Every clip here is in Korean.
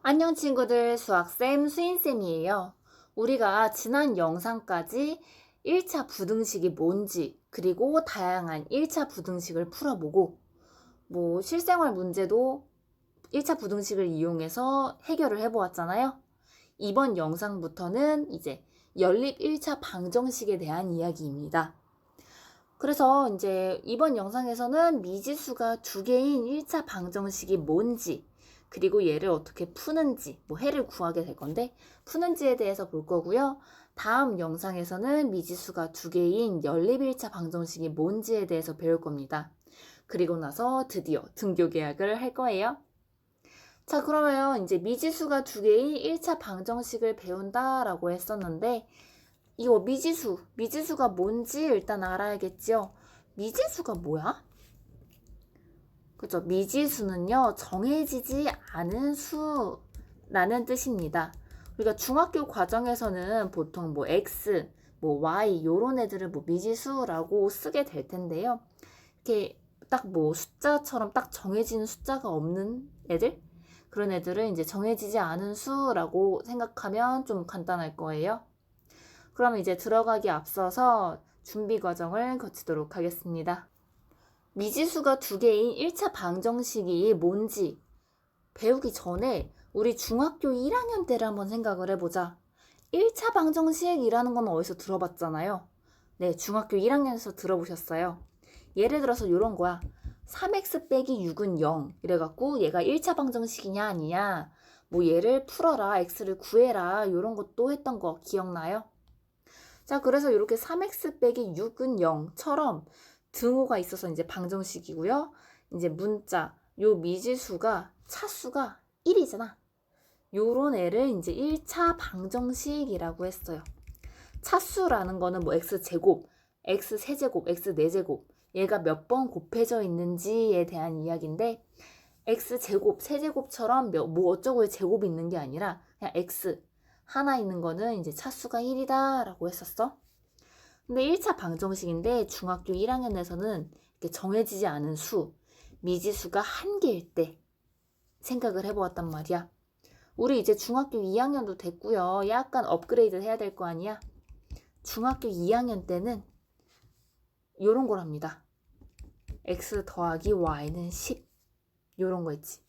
안녕 친구들, 수학쌤 수인쌤이에요. 우리가 지난 영상까지 1차 부등식이 뭔지 그리고 다양한 1차 부등식을 풀어보고 실생활 문제도 1차 부등식을 이용해서 해결을 해보았잖아요. 이번 영상부터는 이제 연립 1차 방정식에 대한 이야기입니다. 그래서 이제 이번 영상에서는 미지수가 두 개인 1차 방정식이 뭔지 그리고 얘를 어떻게 푸는지 해를 구하게 될 건데 푸는지에 대해서 볼 거고요. 다음 영상에서는 미지수가 두 개인 연립 1차 방정식이 뭔지에 대해서 배울 겁니다. 그리고 나서 드디어 등교 계약을 할 거예요. 자, 그러면 이제 미지수가 두 개인 1차 방정식을 배운다라고 했었는데 이거 미지수가 뭔지 일단 알아야겠죠? 미지수가 뭐야? 그죠? 미지수는요, 정해지지 않은 수라는 뜻입니다. 우리가 중학교 과정에서는 보통 X, Y, 요런 애들을 미지수라고 쓰게 될 텐데요. 이렇게 딱 숫자처럼 딱 정해지는 숫자가 없는 애들? 그런 애들은 이제 정해지지 않은 수라고 생각하면 좀 간단할 거예요. 그럼 이제 들어가기 앞서서 준비 과정을 거치도록 하겠습니다. 미지수가 두 개인 1차 방정식이 뭔지 배우기 전에 우리 중학교 1학년 때를 한번 생각을 해보자. 1차 방정식이라는 건 어디서 들어봤잖아요. 네, 중학교 1학년에서 들어보셨어요. 예를 들어서 이런 거야. 3x 빼기 6은 0 이래갖고 얘가 1차 방정식이냐 아니냐 얘를 풀어라, x를 구해라 이런 것도 했던 거 기억나요? 자, 그래서 이렇게 3x 빼기 6은 0처럼 등호가 있어서 이제 방정식이고요. 이제 문자, 요 미지수가 차수가 1이잖아. 요런 애를 이제 1차 방정식이라고 했어요. 차수라는 거는 x제곱, x세제곱, x네제곱 얘가 몇 번 곱해져 있는지에 대한 이야기인데 x제곱, 세제곱처럼 어쩌고의 제곱이 있는 게 아니라 그냥 x 하나 있는 거는 이제 차수가 1이다 라고 했었어. 근데 1차 방정식인데 중학교 1학년에서는 이렇게 정해지지 않은 수, 미지수가 한 개일 때 생각을 해보았단 말이야. 우리 이제 중학교 2학년도 됐고요. 약간 업그레이드 해야 될 거 아니야? 중학교 2학년 때는 요런 걸 합니다. x 더하기 y는 10 요런 거 있지.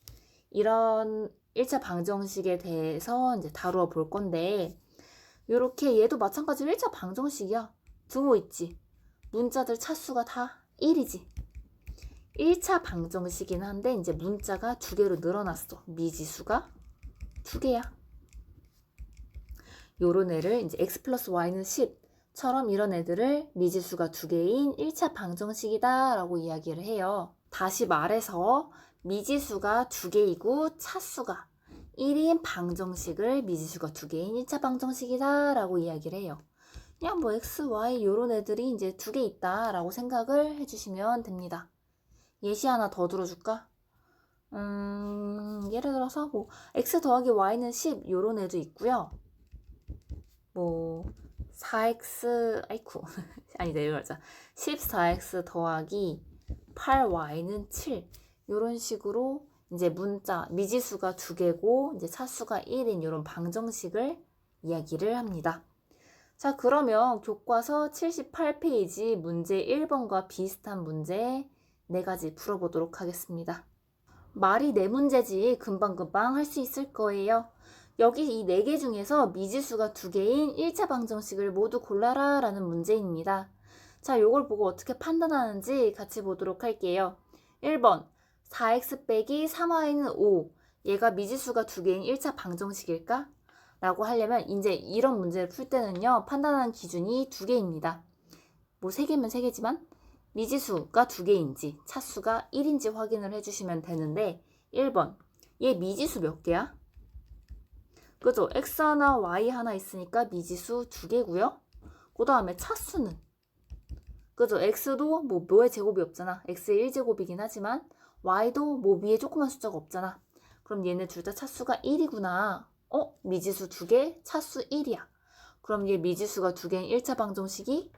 이런 1차 방정식에 대해서 이제 다루어 볼 건데 요렇게 얘도 마찬가지로 1차 방정식이야. 등호 있지. 문자들 차수가 다 1이지. 1차 방정식이긴 한데 이제 문자가 두 개로 늘어났어. 미지수가 두 개야. 요런 애를 이제 x 플러스 y는 10처럼 이런 애들을 미지수가 두 개인 1차 방정식이다 라고 이야기를 해요. 다시 말해서 미지수가 두 개이고 차수가 1인 방정식을 미지수가 두 개인 1차 방정식이다 라고 이야기를 해요. 그냥 x, y 요런 애들이 이제 두 개 있다 라고 생각을 해주시면 됩니다. 예시 하나 더 들어줄까? 예를 들어서 x 더하기 y는 10 요런 애도 있고요. 4x 아이쿠 아니다 이거 하자. 14x 더하기 8y는 7 요런 식으로 이제 문자 미지수가 두 개고 이제 차수가 1인 요런 방정식을 이야기를 합니다. 자, 그러면 교과서 78페이지 문제 1번과 비슷한 문제 4가지 풀어보도록 하겠습니다. 말이 4문제지 금방금방 할 수 있을 거예요. 여기 이 4개 중에서 미지수가 두 개인 1차 방정식을 모두 골라라 라는 문제입니다. 자, 요걸 보고 어떻게 판단하는지 같이 보도록 할게요. 1번 4x 빼기 3y는 5 얘가 미지수가 두 개인 1차 방정식일까? 라고 하려면 이제 이런 문제를 풀 때는요 판단하는 기준이 두 개입니다. 3개면 3개지만 미지수가 두 개인지 차수가 1인지 확인을 해주시면 되는데 1번 얘 미지수 몇 개야? 그죠? x 하나 y 하나 있으니까 미지수 두 개고요. 그 다음에 차수는 그죠? x도 뭐의 제곱이 없잖아. x의 1제곱이긴 하지만 y도 위에 조그만 숫자가 없잖아. 그럼 얘네 둘 다 차수가 1이구나. 미지수 두 개, 차수 1이야. 그럼 얘 미지수가 두 개인 1차 방정식이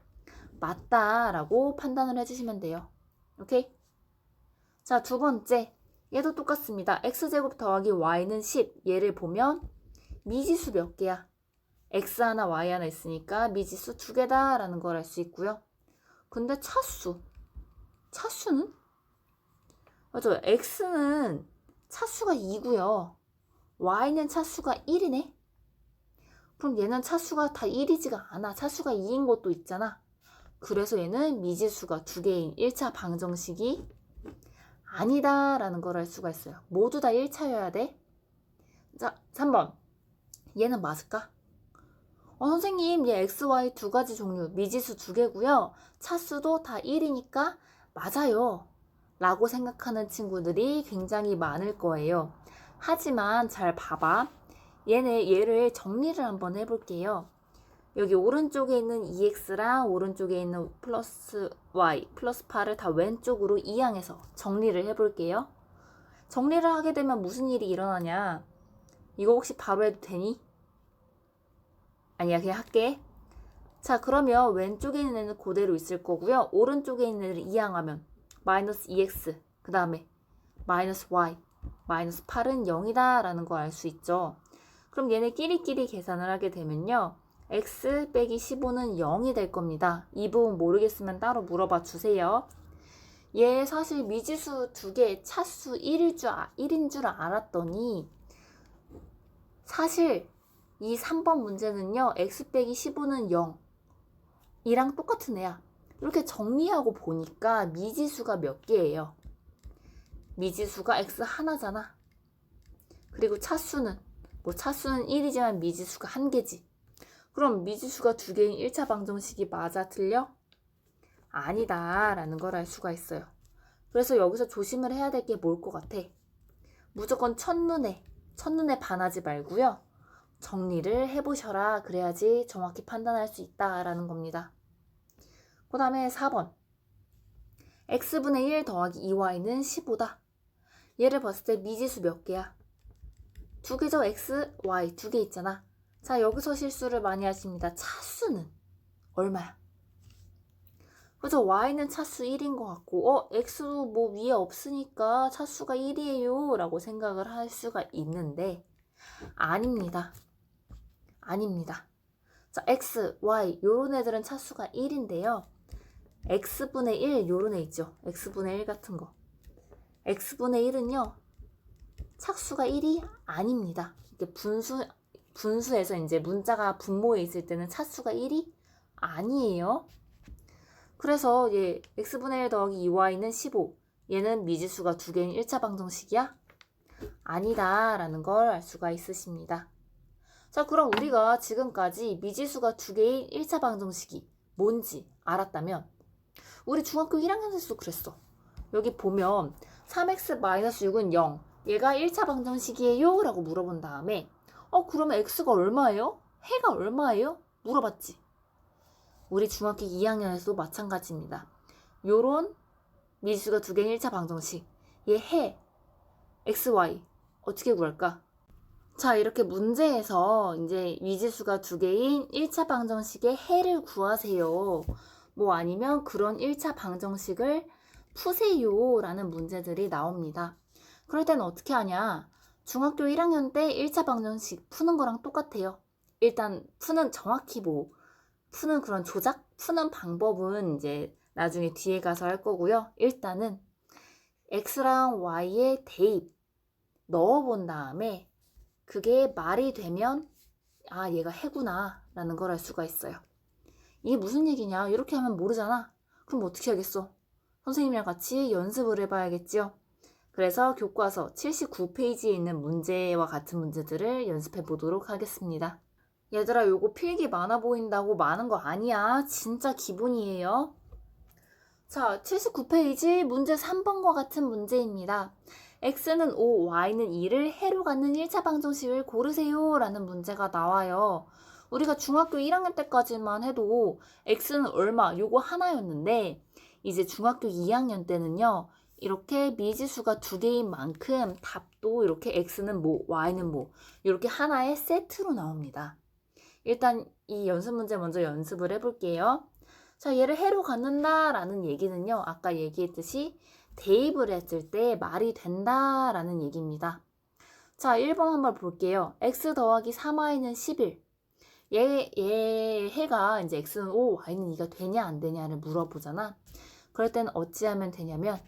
맞다라고 판단을 해주시면 돼요. 오케이? 자, 두 번째. 얘도 똑같습니다. x제곱 더하기 y는 10. 얘를 보면 미지수 몇 개야? x 하나 y 하나 있으니까 미지수 2개다 라는 걸 알 수 있고요. 근데 차수는? 맞아요. x는 차수가 2고요. y는 차수가 1이네. 그럼 얘는 차수가 다 1이지가 않아. 차수가 2인 것도 있잖아. 그래서 얘는 미지수가 2개인 1차 방정식이 아니다 라는 걸 알 수가 있어요. 모두 다 1차여야 돼. 자, 3번. 얘는 맞을까? 선생님, 얘 x, y 두 가지 종류, 미지수 2개고요. 차수도 다 1이니까 맞아요. 라고 생각하는 친구들이 굉장히 많을 거예요. 하지만 잘 봐봐. 얘를 정리를 한번 해볼게요. 여기 오른쪽에 있는 2x랑 오른쪽에 있는 플러스 y, 플러스 8을 다 왼쪽으로 이항해서 정리를 해볼게요. 정리를 하게 되면 무슨 일이 일어나냐? 이거 혹시 바로 해도 되니? 아니야, 그냥 할게. 자, 그러면 왼쪽에 있는 애는 그대로 있을 거고요. 오른쪽에 있는 애를 이항하면 마이너스 2x, 그 다음에 마이너스 y, 마이너스 8은 0이다 라는 거 알 수 있죠. 그럼 얘네 끼리끼리 계산을 하게 되면요. x 빼기 15는 0이 될 겁니다. 이 부분 모르겠으면 따로 물어봐 주세요. 얘 사실 미지수 2개, 차수 1인 줄 알았더니 사실 이 3번 문제는요. x 빼기 15는 0 이랑 똑같은 애야. 이렇게 정리하고 보니까 미지수가 몇 개예요? 미지수가 x 하나잖아. 그리고 차수는 1이지만 미지수가 1개지. 그럼 미지수가 2개인 1차 방정식이 맞아 틀려? 아니다 라는 걸 알 수가 있어요. 그래서 여기서 조심을 해야 될 게 뭘 것 같아? 무조건 첫눈에 반하지 말고요. 정리를 해보셔라. 그래야지 정확히 판단할 수 있다라는 겁니다. 그 다음에 4번. x분의 1 더하기 2y는 15다. 얘를 봤을 때 미지수 몇 개야? 2개죠? x, y 2개 있잖아. 자, 여기서 실수를 많이 하십니다. 차수는 얼마야? 그죠? y는 차수 1인 것 같고 x도 뭐 위에 없으니까 차수가 1이에요 라고 생각을 할 수가 있는데 아닙니다. 자, x, y 요런 애들은 차수가 1인데요. x분의 1 요런 애 있죠. x분의 1 같은 거. x분의 1은요. 차수가 1이 아닙니다. 이게 분수에서 이제 문자가 분모에 있을 때는 차수가 1이 아니에요. 그래서 얘 x분의 1 더하기 2y는 15. 얘는 미지수가 2개인 1차 방정식이야? 아니다 라는 걸 알 수가 있으십니다. 자, 그럼 우리가 지금까지 미지수가 2개인 1차 방정식이 뭔지 알았다면 우리 중학교 1학년 때도 그랬어. 여기 보면 3x-6은 0. 얘가 1차 방정식이에요? 라고 물어본 다음에 그러면 x가 얼마예요? 해가 얼마예요? 물어봤지. 우리 중학교 2학년에서도 마찬가지입니다. 요런 미지수가 2개인 1차 방정식. 얘 해. x, y. 어떻게 구할까? 자, 이렇게 문제에서 이제 미지수가 2개인 1차 방정식의 해를 구하세요. 뭐 아니면 그런 1차 방정식을 푸세요 라는 문제들이 나옵니다. 그럴 때는 어떻게 하냐? 중학교 1학년 때 1차 방정식 푸는 거랑 똑같아요. 일단 정확히 푸는 그런 푸는 방법은 이제 나중에 뒤에 가서 할 거고요. 일단은 x랑 y의 대입 넣어본 다음에 그게 말이 되면 얘가 해구나 라는 걸 알 수가 있어요. 이게 무슨 얘기냐? 이렇게 하면 모르잖아. 그럼 어떻게 하겠어? 선생님이랑 같이 연습을 해봐야겠죠? 그래서 교과서 79페이지에 있는 문제와 같은 문제들을 연습해 보도록 하겠습니다. 얘들아, 요거 필기 많아 보인다고 많은 거 아니야. 진짜 기본이에요. 자, 79페이지 문제 3번과 같은 문제입니다. x는 5, y는 2를 해로 갖는 1차 방정식을 고르세요 라는 문제가 나와요. 우리가 중학교 1학년 때까지만 해도 x는 얼마 요거 하나였는데 이제 중학교 2학년 때는요. 이렇게 미지수가 2개인 만큼 답도 이렇게 x는 뭐 y는 뭐 이렇게 하나의 세트로 나옵니다. 일단 이 연습 문제 먼저 연습을 해볼게요. 자, 얘를 해로 갖는다 라는 얘기는요. 아까 얘기했듯이 대입을 했을 때 말이 된다라는 얘기입니다. 자, 1번 한번 볼게요. x 더하기 3y는 11. 해가 이제 x는 5, y는 2가 되냐 안 되냐를 물어보잖아. 그럴 때는 어찌하면 되냐면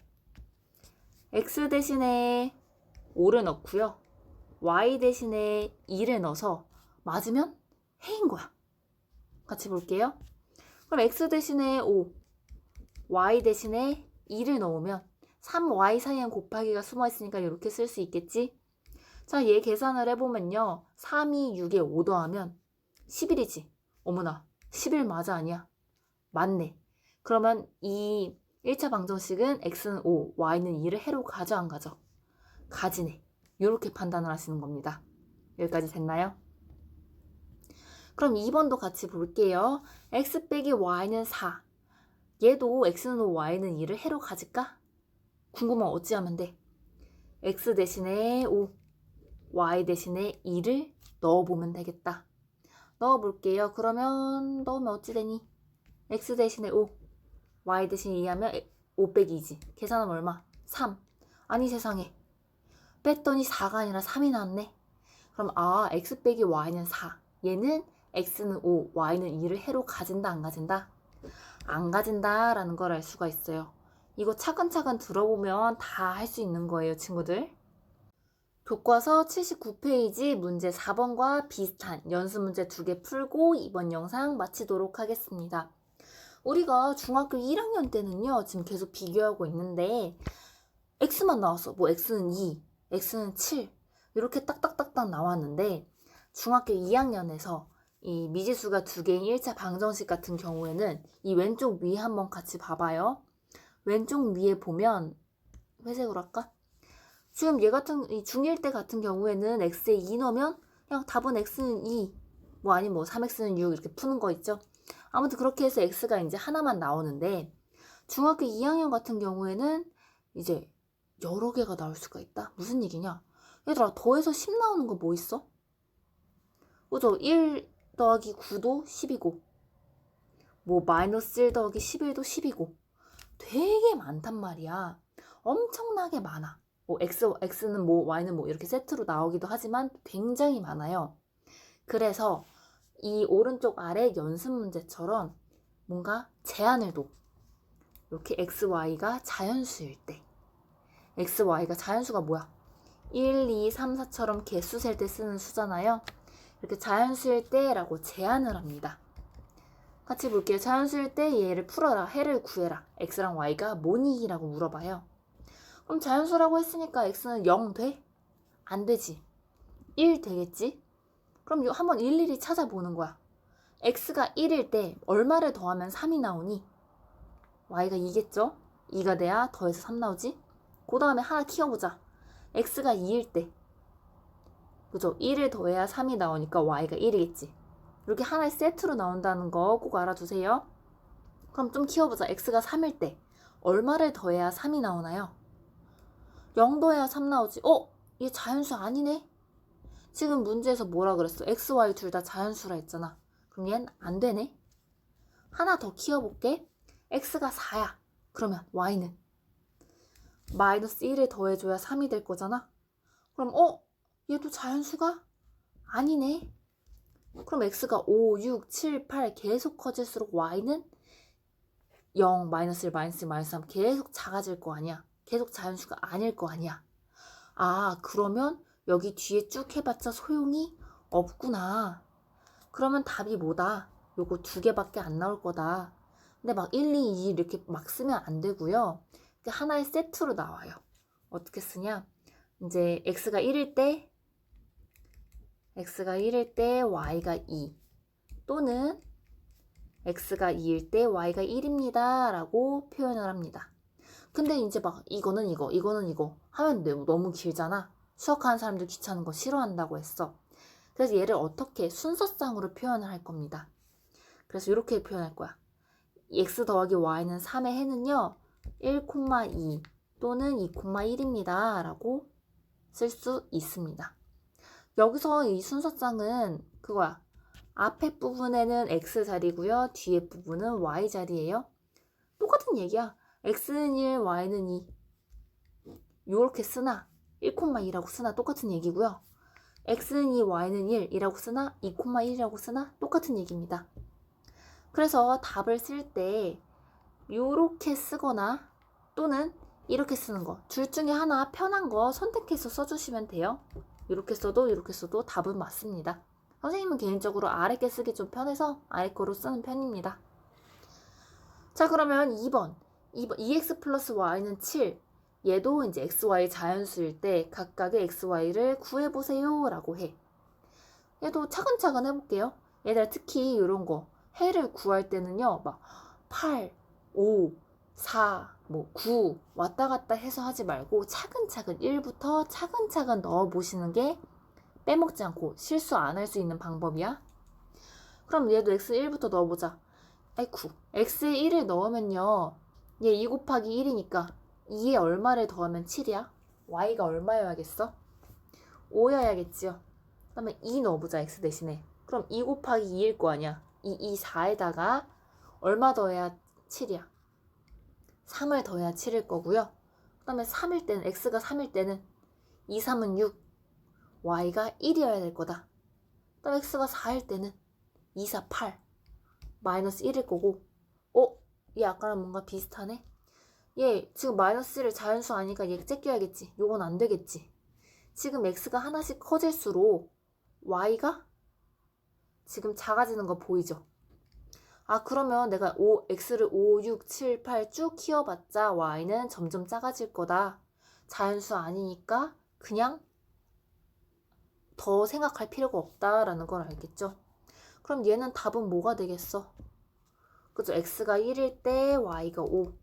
x 대신에 5를 넣고요. y 대신에 2를 넣어서 맞으면 해인 거야. 같이 볼게요. 그럼 x 대신에 5, y 대신에 2를 넣으면 3y 사이엔 곱하기가 숨어 있으니까 이렇게 쓸 수 있겠지? 자, 얘 계산을 해보면요. 3이 6에 5 더하면 11이지. 어머나, 11 맞아 아니야? 맞네. 그러면 이 1차 방정식은 x는 5, y는 2를 해로 가져 안 가져? 가지네. 이렇게 판단을 하시는 겁니다. 여기까지 됐나요? 그럼 2번도 같이 볼게요. x 빼기 y는 4. 얘도 x는 5, y는 2를 해로 가질까? 궁금하면 어찌하면 돼? x 대신에 5, y 대신에 2를 넣어보면 되겠다. 넣어볼게요. 그러면 넣으면 어찌 되니? x 대신에 5, y 대신에 2 하면 5 빼기 2지. 계산하면 얼마? 3. 아니 세상에. 뺐더니 4가 아니라 3이 나왔네. 그럼 x 빼기 y는 4. 얘는 x는 5, y는 2를 해로 가진다 안 가진다? 안 가진다 라는 걸 알 수가 있어요. 이거 차근차근 들어보면 다 할 수 있는 거예요, 친구들. 교과서 79페이지 문제 4번과 비슷한 연습 문제 2개 풀고 이번 영상 마치도록 하겠습니다. 우리가 중학교 1학년 때는요, 지금 계속 비교하고 있는데 x만 나왔어. 뭐 x는 2, x는 7 이렇게 딱딱딱딱 나왔는데 중학교 2학년에서 이 미지수가 2개인 1차 방정식 같은 경우에는 이 왼쪽 위에 한번 같이 봐봐요. 왼쪽 위에 보면 회색으로 할까? 지금 얘 같은 이 중1 때 같은 경우에는 x에 2 넣으면 그냥 답은 x는 2 뭐 아니면 뭐 3x는 6 이렇게 푸는 거 있죠. 아무튼 그렇게 해서 x가 이제 하나만 나오는데 중학교 2학년 같은 경우에는 이제 여러 개가 나올 수가 있다. 무슨 얘기냐? 얘들아 더해서 10 나오는 거 뭐 있어? 그죠? 1 더하기 9도 10이고 뭐 마이너스 1 더하기 11도 10이고 되게 많단 말이야. 엄청나게 많아. 뭐 x는 뭐 y는 뭐 이렇게 세트로 나오기도 하지만 굉장히 많아요. 그래서 이 오른쪽 아래 연습 문제처럼 뭔가 제한을 둬. 이렇게 x, y가 자연수일 때. x, y가 자연수가 뭐야? 1, 2, 3, 4처럼 개수 셀 때 쓰는 수잖아요. 이렇게 자연수일 때라고 제한을 합니다. 같이 볼게요. 자연수일 때 얘를 풀어라. 해를 구해라. x랑 y가 뭐니? 라고 물어봐요. 그럼 자연수라고 했으니까 x는 0 돼? 안 되지. 1 되겠지? 그럼 한번 일일이 찾아보는 거야. x가 1일 때 얼마를 더하면 3이 나오니? y가 2겠죠? 2가 돼야 더해서 3 나오지? 그 다음에 하나 키워보자. x가 2일 때 그죠? 1을 더해야 3이 나오니까 y가 1이겠지. 이렇게 하나의 세트로 나온다는 거 꼭 알아두세요. 그럼 좀 키워보자. x가 3일 때 얼마를 더해야 3이 나오나요? 0 더해야 3 나오지. 얘 자연수 아니네? 지금 문제에서 뭐라 그랬어? x, y 둘 다 자연수라 했잖아. 그럼 얘는 안 되네? 하나 더 키워볼게. x가 4야. 그러면 y는? 마이너스 1을 더해줘야 3이 될 거잖아? 그럼 얘도 자연수가? 아니네. 그럼 x가 5, 6, 7, 8 계속 커질수록 y는 0, 마이너스 1, 마이너스 1, 마이너스 3 계속 작아질 거 아니야. 계속 자연수가 아닐 거 아니야. 그러면 여기 뒤에 쭉 해봤자 소용이 없구나. 그러면 답이 뭐다? 요거 2개밖에 안 나올 거다. 근데 막 1, 2, 2 이렇게 막 쓰면 안 되고요. 하나의 세트로 나와요. 어떻게 쓰냐? 이제 x가 1일 때 y가 2 또는 x가 2일 때 y가 1입니다 라고 표현을 합니다. 근데 이제 막 이거는 이거 하면 너무 길잖아. 수학하는 사람들 귀찮은 거 싫어한다고 했어. 그래서 얘를 어떻게 순서상으로 표현을 할 겁니다. 그래서 이렇게 표현할 거야. x 더하기 y는 3의 해는요 1,2 또는 2,1입니다 라고 쓸 수 있습니다. 여기서 이 순서상은 그거야. 앞에 부분에는 x 자리고요. 뒤에 부분은 y 자리예요. 똑같은 얘기야. x는 1, y는 2. 요렇게 쓰나 1,2라고 쓰나 똑같은 얘기고요. x는 2, y는 1이라고 쓰나 2,1이라고 쓰나 똑같은 얘기입니다. 그래서 답을 쓸 때 요렇게 쓰거나 또는 이렇게 쓰는 거 둘 중에 하나 편한 거 선택해서 써주시면 돼요. 이렇게 써도 답은 맞습니다. 선생님은 개인적으로 아래 게 쓰기 좀 편해서 아래 거로 쓰는 편입니다. 자, 그러면 2번 2x 플러스 y는 7. 얘도 이제 xy 자연수일 때 각각의 xy를 구해보세요 라고 해. 얘도 차근차근 해볼게요. 얘들 특히 이런 거 해를 구할 때는요, 막 8, 5, 4, 9 왔다 갔다 해서 하지 말고 차근차근 1부터 차근차근 넣어보시는 게 빼먹지 않고 실수 안 할 수 있는 방법이야. 그럼 얘도 x1부터 넣어보자. 아이쿠, x에 1을 넣으면요, 얘 2 곱하기 1이니까 2에 얼마를 더하면 7이야? y가 얼마여야겠어? 5여야겠지요. 그러면 2 넣어보자, x 대신에. 그럼 2 곱하기 2일 거 아니야. 2, 4에다가 얼마 더해야 7이야? 3을 더해야 7일 거고요. 그 다음에 3일 때는, x가 3일 때는 2, 3은 6, y가 1이어야 될 거다. 그 다음에 x가 4일 때는 2, 4, 8, 마이너스 1일 거고. 얘 아까랑 뭔가 비슷하네? 얘 지금 마이너스 1을 자연수 아니까 얘 째껴야겠지. 요건 안 되겠지. 지금 x가 하나씩 커질수록 y가 지금 작아지는 거 보이죠? 아, 그러면 내가 x를 5, 6, 7, 8 쭉 키워봤자 y는 점점 작아질 거다. 자연수 아니니까 그냥 더 생각할 필요가 없다라는 걸 알겠죠? 그럼 얘는 답은 뭐가 되겠어? 그죠? x가 1일 때 y가 5,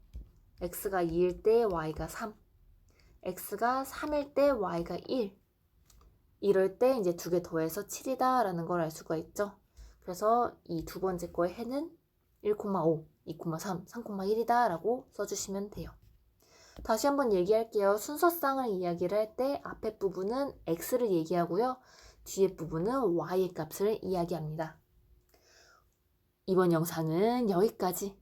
x가 2일 때 y가 3, x가 3일 때 y가 1. 이럴 때 이제 두 개 더해서 7이다 라는 걸 알 수가 있죠. 그래서 이 두 번째 거의 해는 1,5, 2,3, 3,1이다 라고 써주시면 돼요. 다시 한번 얘기할게요. 순서상을 이야기를 할 때 앞에 부분은 x를 얘기하고요. 뒤에 부분은 y의 값을 이야기합니다. 이번 영상은 여기까지.